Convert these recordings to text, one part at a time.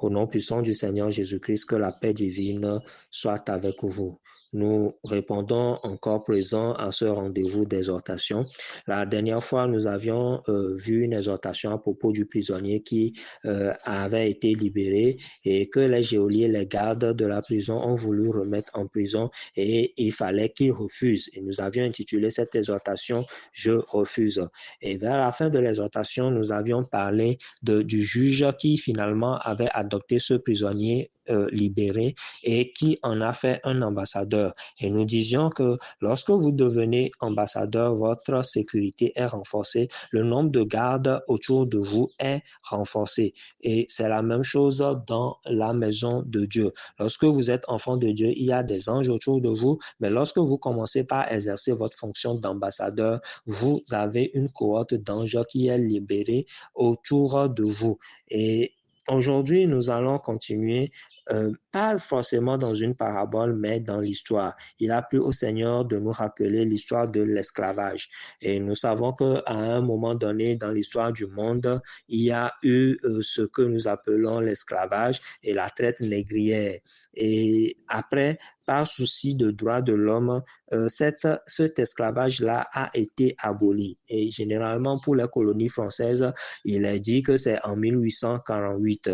Au nom puissant du Seigneur Jésus-Christ, que la paix divine soit avec vous. Nous répondons encore présent à ce rendez-vous d'exhortation. La dernière fois, nous avions vu une exhortation à propos du prisonnier qui avait été libéré et que les geôliers, les gardes de la prison ont voulu remettre en prison et il fallait qu'il refuse. Et nous avions intitulé cette exhortation « Je refuse ». Et vers la fin de l'exhortation, nous avions parlé du juge qui finalement avait adopté ce prisonnier libéré et qui en a fait un ambassadeur. Et nous disions que lorsque vous devenez ambassadeur, votre sécurité est renforcée, le nombre de gardes autour de vous est renforcé. Et c'est la même chose dans la maison de Dieu. Lorsque vous êtes enfant de Dieu, il y a des anges autour de vous, mais lorsque vous commencez par exercer votre fonction d'ambassadeur, vous avez une cohorte d'anges qui est libérée autour de vous. Et aujourd'hui, nous allons continuer, pas forcément dans une parabole, mais dans l'histoire. Il a plu au Seigneur de nous rappeler l'histoire de l'esclavage. Et nous savons qu'à un moment donné, dans l'histoire du monde, il y a eu ce que nous appelons l'esclavage et la traite négrière. Et après, par souci de droits de l'homme, cet esclavage-là a été aboli. Et généralement, pour les colonies françaises, il est dit que c'est en 1848.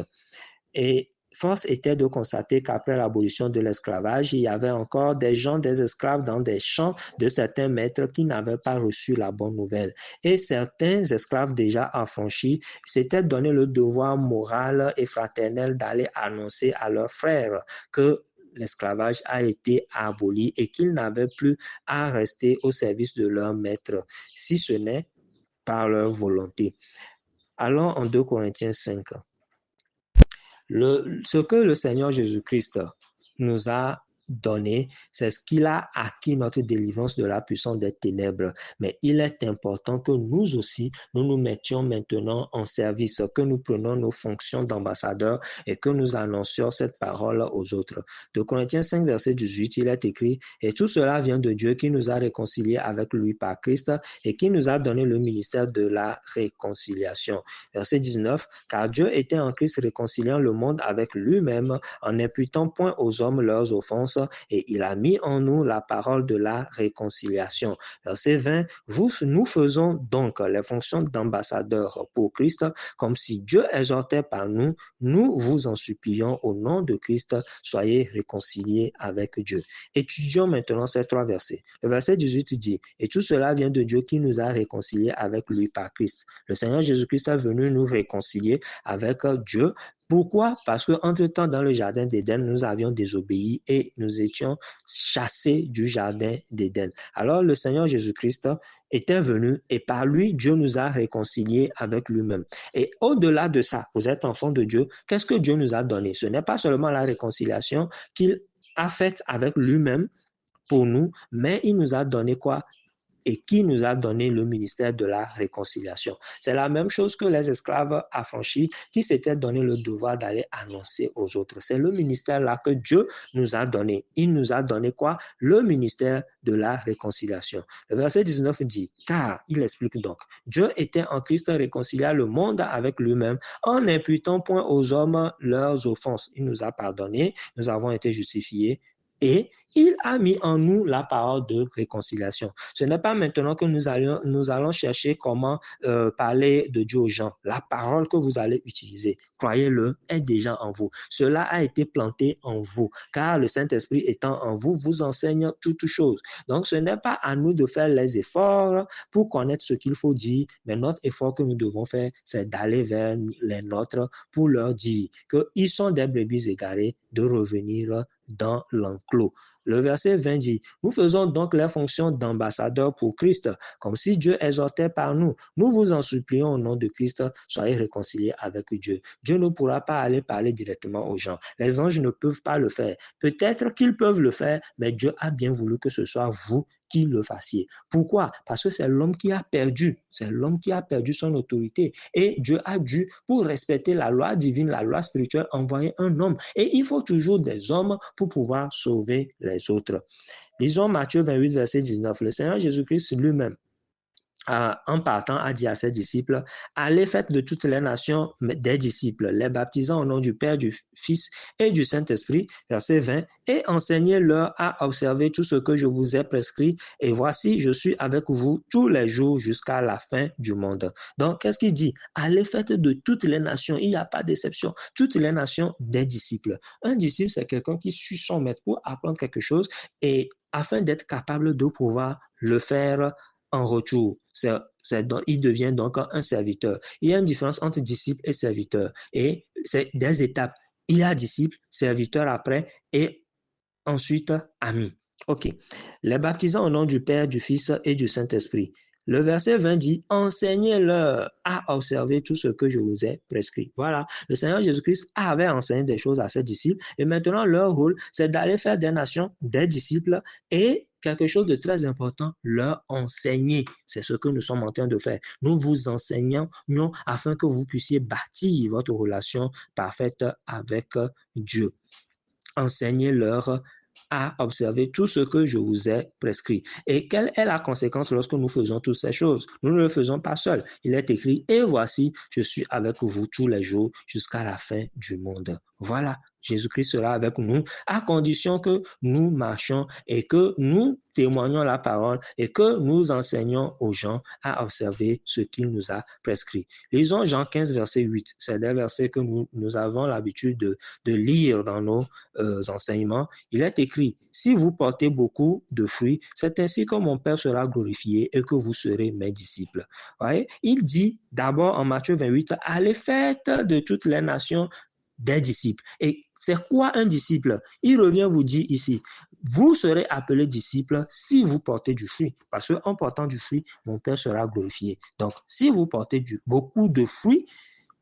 Et force était de constater qu'après l'abolition de l'esclavage, il y avait encore des gens, des esclaves dans des champs de certains maîtres qui n'avaient pas reçu la bonne nouvelle. Et certains esclaves déjà affranchis s'étaient donné le devoir moral et fraternel d'aller annoncer à leurs frères que l'esclavage a été aboli et qu'ils n'avaient plus à rester au service de leur maître, si ce n'est par leur volonté. Allons en 2 Corinthiens 5. Ce que le Seigneur Jésus-Christ nous a donné, c'est ce qu'il a acquis, notre délivrance de la puissance des ténèbres. Mais il est important que nous aussi, nous nous mettions maintenant en service, que nous prenions nos fonctions d'ambassadeurs et que nous annoncions cette parole aux autres. De Corinthiens 5, verset 18, il est écrit « Et tout cela vient de Dieu qui nous a réconciliés avec lui par Christ et qui nous a donné le ministère de la réconciliation. » Verset 19, « Car Dieu était en Christ réconciliant le monde avec lui-même en n'imputant point aux hommes leurs offenses et il a mis en nous la parole de la réconciliation. » Verset 20, « Nous faisons donc les fonctions d'ambassadeurs pour Christ, comme si Dieu exhortait par nous, nous vous en supplions au nom de Christ, soyez réconciliés avec Dieu. » Étudions maintenant ces 3 versets. Le verset 18 dit, « Et tout cela vient de Dieu qui nous a réconciliés avec lui par Christ. » Le Seigneur Jésus-Christ est venu nous réconcilier avec Dieu. Pourquoi? Parce qu'entre-temps, dans le jardin d'Éden, nous avions désobéi et nous étions chassés du jardin d'Éden. Alors, le Seigneur Jésus-Christ était venu et par lui, Dieu nous a réconciliés avec lui-même. Et au-delà de ça, vous êtes enfants de Dieu, qu'est-ce que Dieu nous a donné? Ce n'est pas seulement la réconciliation qu'il a faite avec lui-même pour nous, mais il nous a donné quoi? Et qui nous a donné le ministère de la réconciliation. C'est la même chose que les esclaves affranchis qui s'étaient donné le devoir d'aller annoncer aux autres. C'est le ministère là que Dieu nous a donné. Il nous a donné quoi? Le ministère de la réconciliation. Le verset 19 dit, car, il explique donc, Dieu était en Christ réconciliant le monde avec lui-même en n'imputant point aux hommes leurs offenses. Il nous a pardonné, nous avons été justifiés et il a mis en nous la parole de réconciliation. Ce n'est pas maintenant que nous allons chercher comment parler de Dieu aux gens. La parole que vous allez utiliser, croyez-le, est déjà en vous. Cela a été planté en vous, car le Saint-Esprit étant en vous, vous enseigne toutes choses. Donc, ce n'est pas à nous de faire les efforts pour connaître ce qu'il faut dire, mais notre effort que nous devons faire, c'est d'aller vers les nôtres pour leur dire qu'ils sont des brebis égarées, de revenir dans l'enclos. Le verset 20 dit, nous faisons donc les fonctions d'ambassadeurs pour Christ, comme si Dieu exhortait par nous. Nous vous en supplions au nom de Christ, soyez réconciliés avec Dieu. Dieu ne pourra pas aller parler directement aux gens. Les anges ne peuvent pas le faire. Peut-être qu'ils peuvent le faire, mais Dieu a bien voulu que ce soit vous qui le fassiez. Pourquoi? Parce que c'est l'homme qui a perdu. C'est l'homme qui a perdu son autorité. Et Dieu a dû, pour respecter la loi divine, la loi spirituelle, envoyer un homme. Et il faut toujours des hommes pour pouvoir sauver les autres. Lisons Matthieu 28, verset 19. Le Seigneur Jésus-Christ lui-même en partant, a dit à ses disciples, allez, faites de toutes les nations des disciples, les baptisant au nom du Père, du Fils et du Saint-Esprit, verset 20, et enseignez-leur à observer tout ce que je vous ai prescrit, et voici, je suis avec vous tous les jours jusqu'à la fin du monde. Donc, qu'est-ce qu'il dit? Allez, faites de toutes les nations, il n'y a pas d'exception, toutes les nations des disciples. Un disciple, c'est quelqu'un qui suit son maître pour apprendre quelque chose, et afin d'être capable de pouvoir le faire en retour. Il devient donc un serviteur. Il y a une différence entre disciple et serviteur. Et c'est des étapes. Il y a disciple, serviteur après, et ensuite ami. OK. Les baptisants au nom du Père, du Fils et du Saint-Esprit. Le verset 20 dit, enseignez-leur à observer tout ce que je vous ai prescrit. Voilà, le Seigneur Jésus-Christ avait enseigné des choses à ses disciples et maintenant leur rôle, c'est d'aller faire des nations, des disciples et quelque chose de très important, leur enseigner. C'est ce que nous sommes en train de faire. Nous vous enseignons afin que vous puissiez bâtir votre relation parfaite avec Dieu. Enseignez-leur à observer tout ce que je vous ai prescrit. Et quelle est la conséquence lorsque nous faisons toutes ces choses? Nous ne le faisons pas seuls. Il est écrit, et voici, je suis avec vous tous les jours jusqu'à la fin du monde. Voilà, Jésus-Christ sera avec nous à condition que nous marchions et que nous témoignons la parole et que nous enseignons aux gens à observer ce qu'il nous a prescrit. Lisons Jean 15, verset 8. C'est des versets que nous avons l'habitude de lire dans nos enseignements. Il est écrit, si vous portez beaucoup de fruits, c'est ainsi que mon Père sera glorifié et que vous serez mes disciples. Voyez? Il dit d'abord en Matthieu 28, allez faites de toutes les nations des disciples. Et c'est quoi un disciple? Il revient vous dire ici, vous serez appelés disciples si vous portez du fruit. Parce qu'en portant du fruit, mon Père sera glorifié. Donc, si vous portez beaucoup de fruits,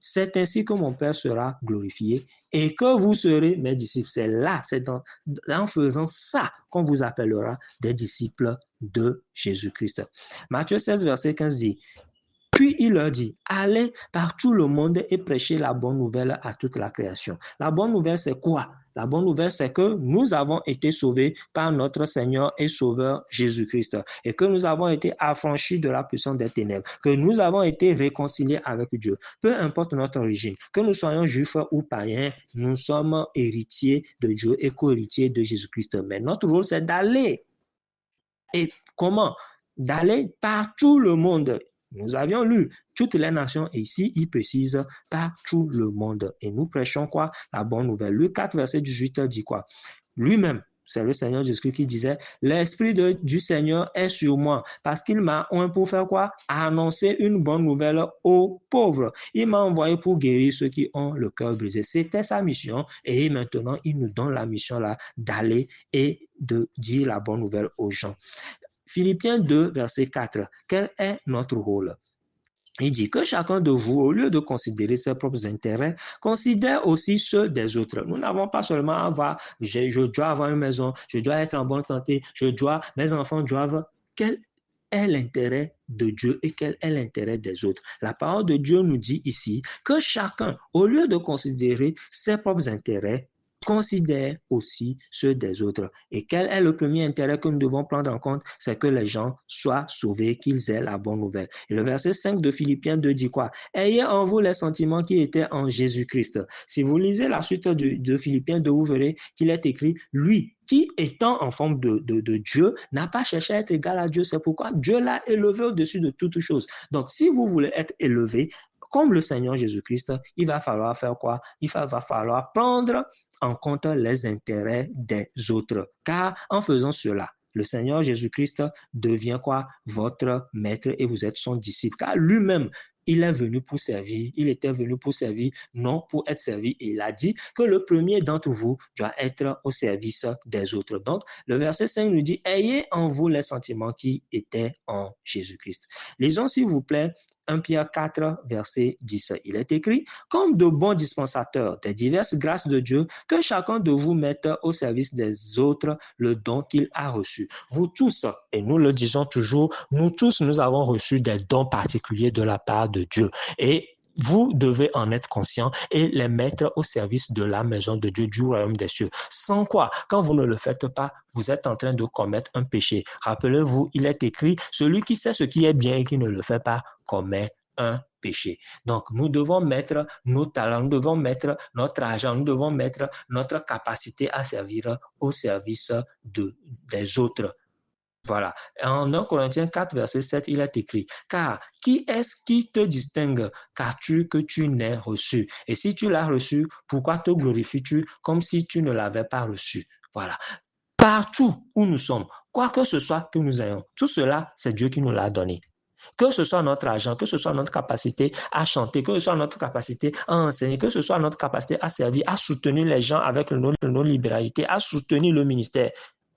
c'est ainsi que mon Père sera glorifié et que vous serez mes disciples. C'est là, c'est en faisant ça qu'on vous appellera des disciples de Jésus-Christ. Matthieu 16, verset 15 dit, puis il leur dit, allez par tout le monde et prêchez la bonne nouvelle à toute la création. La bonne nouvelle, c'est quoi? La bonne nouvelle, c'est que nous avons été sauvés par notre Seigneur et Sauveur Jésus-Christ et que nous avons été affranchis de la puissance des ténèbres, que nous avons été réconciliés avec Dieu. Peu importe notre origine, que nous soyons juifs ou païens, nous sommes héritiers de Dieu et co-héritiers de Jésus-Christ. Mais notre rôle, c'est d'aller. Et comment? D'aller par tout le monde. Nous avions lu toutes les nations et ici, il précise par tout le monde. Et nous prêchons quoi? La bonne nouvelle. Luc 4, verset 18 dit quoi? Lui-même, c'est le Seigneur Jésus-Christ qui disait, l'Esprit du Seigneur est sur moi parce qu'il m'a oint pour faire quoi? Annoncer une bonne nouvelle aux pauvres. Il m'a envoyé pour guérir ceux qui ont le cœur brisé. C'était sa mission et maintenant, il nous donne la mission là d'aller et de dire la bonne nouvelle aux gens. Philippiens 2, verset 4. Quel est notre rôle? Il dit que chacun de vous, au lieu de considérer ses propres intérêts, considère aussi ceux des autres. Nous n'avons pas seulement à avoir, je dois avoir une maison, je dois être en bonne santé, mes enfants doivent. Quel est l'intérêt de Dieu et quel est l'intérêt des autres? La parole de Dieu nous dit ici que chacun, au lieu de considérer ses propres intérêts, considère aussi ceux des autres. Et quel est le premier intérêt que nous devons prendre en compte? C'est que les gens soient sauvés, qu'ils aient la bonne nouvelle. Et le verset 5 de Philippiens 2 dit quoi? Ayez en vous les sentiments qui étaient en Jésus-Christ. Si vous lisez la suite de Philippiens 2, vous verrez qu'il est écrit, lui, qui étant en forme de Dieu, n'a pas cherché à être égal à Dieu. C'est pourquoi Dieu l'a élevé au-dessus de toutes choses. Donc, si vous voulez être élevé, comme le Seigneur Jésus-Christ, il va falloir faire quoi? Il va falloir prendre en compte les intérêts des autres. Car en faisant cela, le Seigneur Jésus-Christ devient quoi? Votre maître et vous êtes son disciple. Car lui-même, il est venu pour servir, il était venu pour servir, non pour être servi. Et il a dit que le premier d'entre vous doit être au service des autres. Donc, le verset 5 nous dit, ayez en vous les sentiments qui étaient en Jésus-Christ. Lisons, s'il vous plaît, 1 Pierre 4, verset 10. Il est écrit, comme de bons dispensateurs des diverses grâces de Dieu, que chacun de vous mette au service des autres le don qu'il a reçu. Vous tous, et nous le disons toujours, nous tous, nous avons reçu des dons particuliers de la part de Dieu. Et vous devez en être conscient et les mettre au service de la maison de Dieu, du royaume des cieux. Sans quoi, quand vous ne le faites pas, vous êtes en train de commettre un péché. Rappelez-vous, il est écrit, celui qui sait ce qui est bien et qui ne le fait pas commet un péché. Donc, nous devons mettre nos talents, nous devons mettre notre argent, nous devons mettre notre capacité à servir au service des autres. Voilà. En 1 Corinthiens 4, verset 7, il est écrit, car qui est-ce qui te distingue, qu'as-tu que tu n'aies reçu? Et si tu l'as reçu, pourquoi te glorifies-tu comme si tu ne l'avais pas reçu? Voilà. Partout où nous sommes, quoi que ce soit que nous ayons, tout cela, c'est Dieu qui nous l'a donné. Que ce soit notre argent, que ce soit notre capacité à chanter, que ce soit notre capacité à enseigner, que ce soit notre capacité à servir, à soutenir les gens avec nos libéralités, à soutenir le ministère.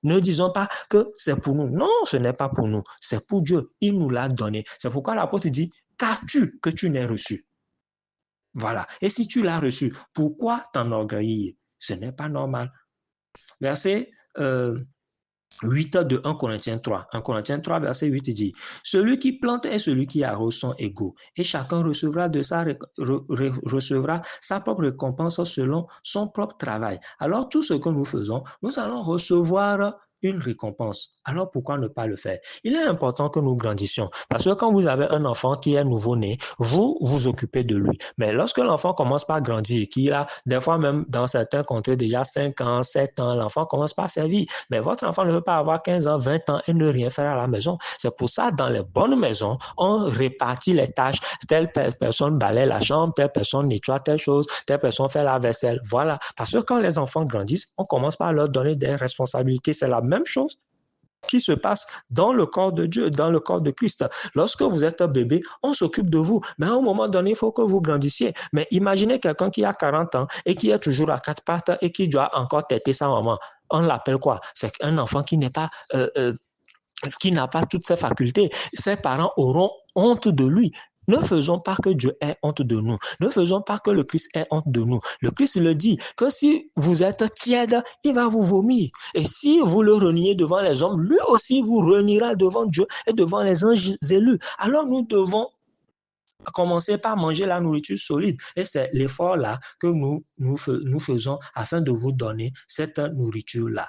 Ne disons pas que c'est pour nous. Non, ce n'est pas pour nous. C'est pour Dieu. Il nous l'a donné. C'est pourquoi l'apôtre dit, qu'as-tu que tu n'aies reçu? Voilà. Et si tu l'as reçu, pourquoi t'enorgueillir? Ce n'est pas normal. Verset 8 de 1 Corinthiens 3. 1 Corinthiens 3, verset 8 dit, celui qui plante et celui qui arrose sont égaux, et chacun recevra sa propre récompense selon son propre travail. Alors, tout ce que nous faisons, nous allons recevoir une récompense. Alors, pourquoi ne pas le faire? Il est important que nous grandissions, parce que quand vous avez un enfant qui est nouveau-né, vous vous occupez de lui. Mais lorsque l'enfant commence par grandir, qu'il a des fois même dans certains contrées déjà 5 ans, 7 ans, l'enfant commence par servir. Mais votre enfant ne peut pas avoir 15 ans, 20 ans et ne rien faire à la maison. C'est pour ça, dans les bonnes maisons, on répartit les tâches. Telle personne balaie la chambre, telle personne nettoie telle chose, telle personne fait la vaisselle. Voilà. Parce que quand les enfants grandissent, on commence par leur donner des responsabilités. C'est la même chose qui se passe dans le corps de Dieu, dans le corps de Christ. Lorsque vous êtes un bébé, on s'occupe de vous. Mais à un moment donné, il faut que vous grandissiez. Mais imaginez quelqu'un qui a 40 ans et qui est toujours à quatre pattes et qui doit encore têter sa maman. On l'appelle quoi? C'est un enfant qui n'a pas toutes ses facultés. Ses parents auront honte de lui. Ne faisons pas que Dieu ait honte de nous. Ne faisons pas que le Christ ait honte de nous. Le Christ le dit, que si vous êtes tiède, il va vous vomir. Et si vous le reniez devant les hommes, lui aussi vous reniera devant Dieu et devant les anges élus. Alors nous devons commencer par manger la nourriture solide. Et c'est l'effort-là que nous faisons afin de vous donner cette nourriture-là.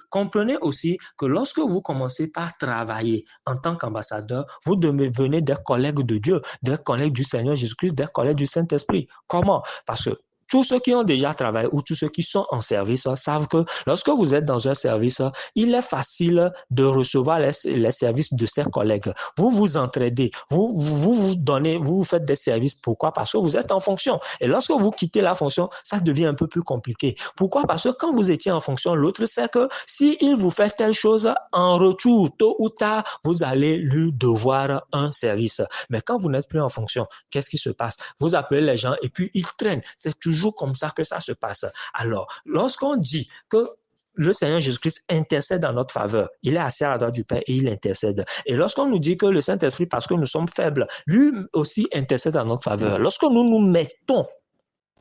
Comprenez aussi que lorsque vous commencez par travailler en tant qu'ambassadeur, vous devenez des collègues de Dieu, des collègues du Seigneur Jésus-Christ, des collègues du Saint-Esprit. Comment? Parce que tous ceux qui ont déjà travaillé ou tous ceux qui sont en service savent que lorsque vous êtes dans un service, il est facile de recevoir les services de ses collègues. Vous vous entraidez, vous donnez, vous faites des services. Pourquoi? Parce que vous êtes en fonction. Et lorsque vous quittez la fonction, ça devient un peu plus compliqué. Pourquoi? Parce que quand vous étiez en fonction, l'autre sait que s'il vous fait telle chose, en retour, tôt ou tard, vous allez lui devoir un service. Mais quand vous n'êtes plus en fonction, qu'est-ce qui se passe? Vous appelez les gens et puis ils traînent. C'est toujours comme ça que ça se passe. Alors, lorsqu'on dit que le Seigneur Jésus-Christ intercède dans notre faveur. Il est assis à la droite du Père et il intercède. Et lorsqu'on nous dit que le Saint-Esprit, parce que nous sommes faibles, lui aussi intercède dans notre faveur. Lorsque nous nous mettons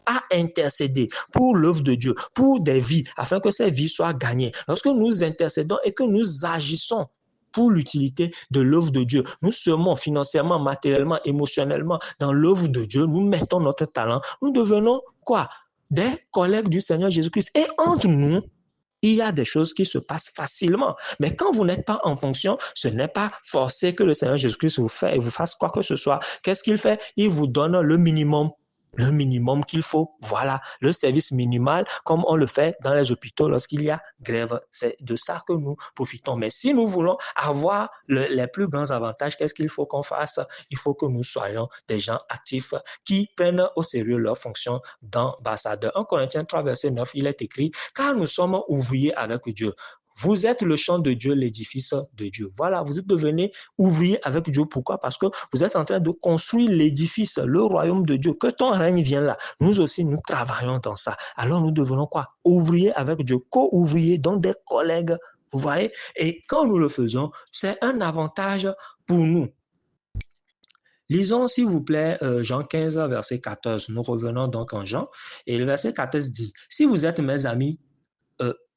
à intercéder pour l'œuvre de Dieu, pour des vies, afin que ces vies soient gagnées, lorsque nous intercédons et que nous agissons pour l'utilité de l'œuvre de Dieu. Nous semons financièrement, matériellement, émotionnellement dans l'œuvre de Dieu. Nous mettons notre talent. Nous devenons quoi? Des collègues du Seigneur Jésus-Christ. Et entre nous, il y a des choses qui se passent facilement. Mais quand vous n'êtes pas en fonction, ce n'est pas forcé que le Seigneur Jésus-Christ vous fasse quoi que ce soit. Qu'est-ce qu'il fait? Il vous donne le minimum qu'il faut. Voilà, le service minimal, comme on le fait dans les hôpitaux lorsqu'il y a grève. C'est de ça que nous profitons. Mais si nous voulons avoir les plus grands avantages, qu'est-ce qu'il faut qu'on fasse? Il faut que nous soyons des gens actifs qui prennent au sérieux leur fonction d'ambassadeur. 1 Corinthiens 3, verset 9, il est écrit, car nous sommes ouvriers avec Dieu. Vous êtes le champ de Dieu, l'édifice de Dieu. Voilà, vous devenez ouvrier avec Dieu. Pourquoi? Parce que vous êtes en train de construire l'édifice, le royaume de Dieu. Que ton règne vienne là. Nous aussi, nous travaillons dans ça. Alors, nous devenons quoi? Ouvriers avec Dieu, co-ouvriers, donc des collègues. Vous voyez? Et quand nous le faisons, c'est un avantage pour nous. Lisons, s'il vous plaît, Jean 15, verset 14. Nous revenons donc en Jean. Et le verset 14 dit, si vous êtes mes amis,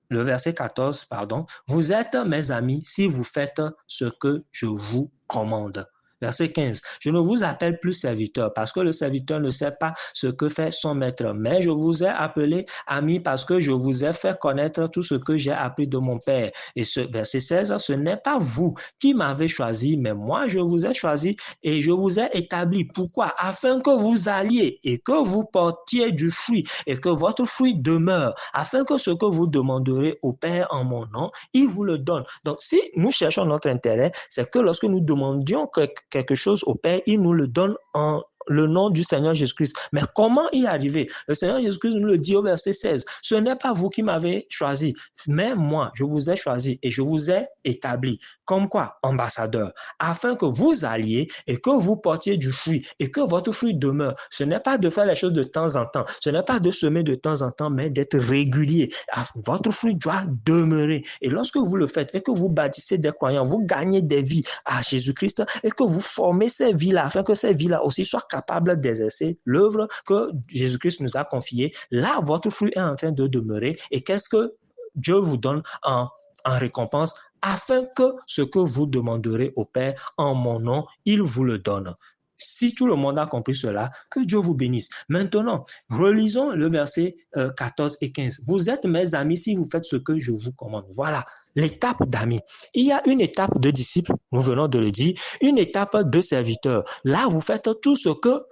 le verset 14, pardon, vous êtes mes amis si vous faites ce que je vous commande. Verset 15. Je ne vous appelle plus serviteur parce que le serviteur ne sait pas ce que fait son maître, mais je vous ai appelé ami parce que je vous ai fait connaître tout ce que j'ai appris de mon Père. Et ce verset 16, ce n'est pas vous qui m'avez choisi, mais moi je vous ai choisi et je vous ai établi. Pourquoi? Afin que vous alliez et que vous portiez du fruit et que votre fruit demeure, afin que ce que vous demanderez au Père en mon nom, il vous le donne. Donc, si nous cherchons notre intérêt, c'est que lorsque nous demandions quelque chose au Père, il nous le donne en le nom du Seigneur Jésus-Christ. Mais comment y arriver? Le Seigneur Jésus-Christ nous le dit au verset 16. Ce n'est pas vous qui m'avez choisi, mais moi, je vous ai choisi et je vous ai établi. Comme quoi? Ambassadeur. Afin que vous alliez et que vous portiez du fruit et que votre fruit demeure. Ce n'est pas de faire les choses de temps en temps. Ce n'est pas de semer de temps en temps, mais d'être régulier. Votre fruit doit demeurer. Et lorsque vous le faites et que vous bâtissez des croyants, vous gagnez des vies à Jésus-Christ et que vous formez ces vies-là afin que ces vies-là aussi soient capables d'exercer l'œuvre que Jésus-Christ nous a confiée. Là, votre fruit est en train de demeurer. Et qu'est-ce que Dieu vous donne en récompense? Afin que ce que vous demanderez au Père en mon nom, il vous le donne. Si tout le monde a compris cela, que Dieu vous bénisse. Maintenant, relisons le verset 14 et 15. Vous êtes mes amis si vous faites ce que je vous commande. Voilà l'étape d'amis. Il y a une étape de disciple, nous venons de le dire, une étape de serviteur. Là, vous faites tout ce que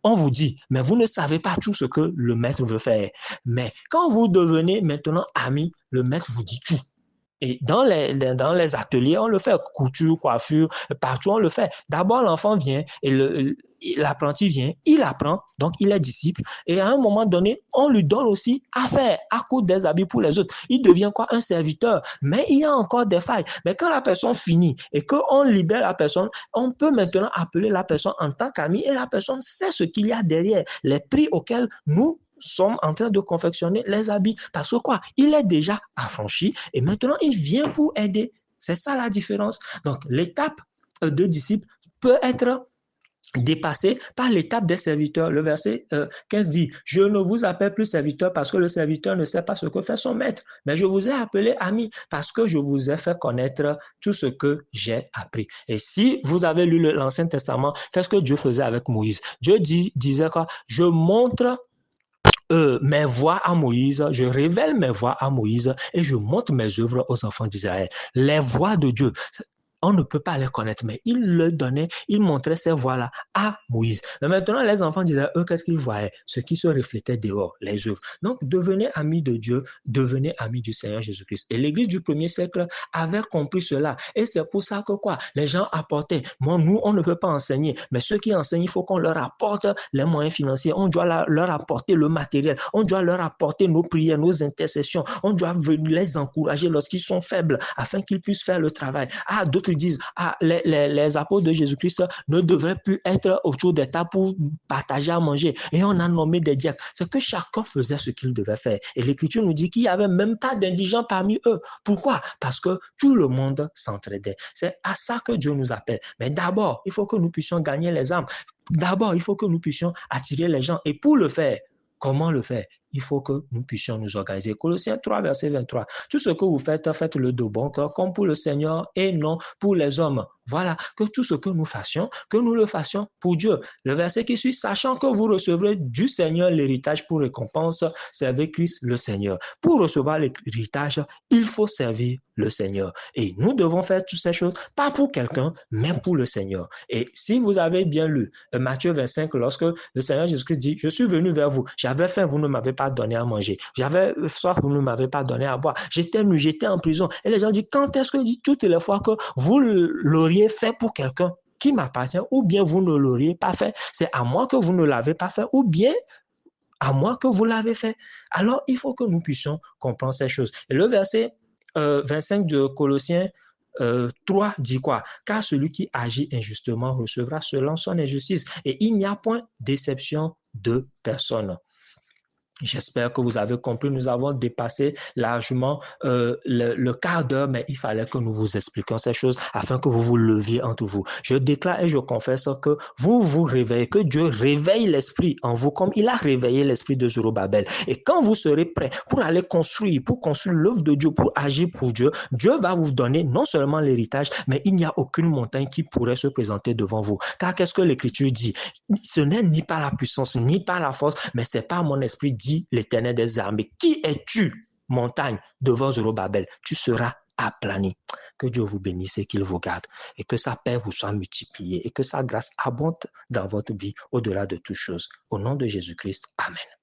on vous dit, mais vous ne savez pas tout ce que le maître veut faire. Mais quand vous devenez maintenant ami, le maître vous dit tout. Et dans les ateliers, on le fait, couture, coiffure, partout on le fait. D'abord, l'enfant vient et l'apprenti vient, il apprend, donc il est disciple. Et à un moment donné, on lui donne aussi à faire, à coudre des habits pour les autres. Il devient quoi? Un serviteur. Mais il y a encore des failles. Mais quand la personne finit et qu'on libère la personne, on peut maintenant appeler la personne en tant qu'ami et la personne sait ce qu'il y a derrière, les prix auxquels nous sommes en train de confectionner les habits. Parce que quoi? Il est déjà affranchi et maintenant il vient pour aider. C'est ça la différence. Donc, l'étape de disciple peut être dépassé par l'étape des serviteurs. Le verset 15 dit, je ne vous appelle plus serviteur parce que le serviteur ne sait pas ce que fait son maître, mais je vous ai appelé ami parce que je vous ai fait connaître tout ce que j'ai appris. Et si vous avez lu l'Ancien Testament, c'est ce que Dieu faisait avec Moïse. Dieu disait quoi? Je montre mes voies à Moïse, je révèle mes voies à Moïse et je montre mes œuvres aux enfants d'Israël. Les voies de Dieu, on ne peut pas les connaître, mais il le donnait, il montrait ces voies-là à Moïse. Mais maintenant, les enfants disaient, eux, qu'est-ce qu'ils voyaient? Ce qui se reflétait dehors, les œuvres. Donc, devenez amis de Dieu, devenez amis du Seigneur Jésus-Christ. Et l'Église du premier siècle avait compris cela. Et c'est pour ça que quoi? Les gens apportaient. Moi, nous, on ne peut pas enseigner, mais ceux qui enseignent, il faut qu'on leur apporte les moyens financiers. On doit leur apporter le matériel. On doit leur apporter nos prières, nos intercessions. On doit les encourager lorsqu'ils sont faibles afin qu'ils puissent faire le travail. Ah, d'autres disent, les apôtres de Jésus-Christ ne devraient plus être autour des tables pour partager à manger. Et on a nommé des diacres. C'est que chacun faisait ce qu'il devait faire. Et l'Écriture nous dit qu'il n'y avait même pas d'indigents parmi eux. Pourquoi? Parce que tout le monde s'entraidait. C'est à ça que Dieu nous appelle. Mais d'abord, il faut que nous puissions gagner les âmes. D'abord, il faut que nous puissions attirer les gens. Et pour le faire, comment le faire? Il faut que nous puissions nous organiser. Colossiens 3, verset 23. Tout ce que vous faites, faites-le de bon cœur, comme pour le Seigneur et non pour les hommes. Voilà, que tout ce que nous fassions, que nous le fassions pour Dieu. Le verset qui suit, sachant que vous recevrez du Seigneur l'héritage pour récompense, servez Christ le Seigneur. Pour recevoir l'héritage, il faut servir le Seigneur. Et nous devons faire toutes ces choses, pas pour quelqu'un, mais pour le Seigneur. Et si vous avez bien lu Matthieu 25, lorsque le Seigneur Jésus-Christ dit, je suis venu vers vous, j'avais faim, vous ne m'avez pas donné à manger. J'avais soif, vous ne m'avez pas donné à boire. J'étais nu, j'étais en prison. Et les gens disent, quand est-ce que dit toutes les fois que vous l'auriez fait pour quelqu'un qui m'appartient, ou bien vous ne l'auriez pas fait, c'est à moi que vous ne l'avez pas fait, ou bien à moi que vous l'avez fait. Alors, il faut que nous puissions comprendre ces choses. Et le verset 25 de Colossiens 3 dit quoi? Car celui qui agit injustement recevra selon son injustice, et il n'y a point d'exception de personne. J'espère que vous avez compris. Nous avons dépassé largement le quart d'heure, mais il fallait que nous vous expliquions ces choses afin que vous vous leviez entre vous. Je déclare et je confesse que vous vous réveillez, que Dieu réveille l'esprit en vous comme il a réveillé l'esprit de Zorobabel. Et quand vous serez prêts pour aller construire l'œuvre de Dieu, pour agir pour Dieu, Dieu va vous donner non seulement l'héritage, mais il n'y a aucune montagne qui pourrait se présenter devant vous. Car qu'est-ce que l'Écriture dit? Ce n'est ni par la puissance, ni par la force, mais c'est par mon esprit, dit l'Éternel des armées. Qui es-tu, montagne, devant Zorobabel? Tu seras aplani. Que Dieu vous bénisse et qu'il vous garde, et que sa paix vous soit multipliée, et que sa grâce abonde dans votre vie au-delà de toutes choses. Au nom de Jésus-Christ, Amen.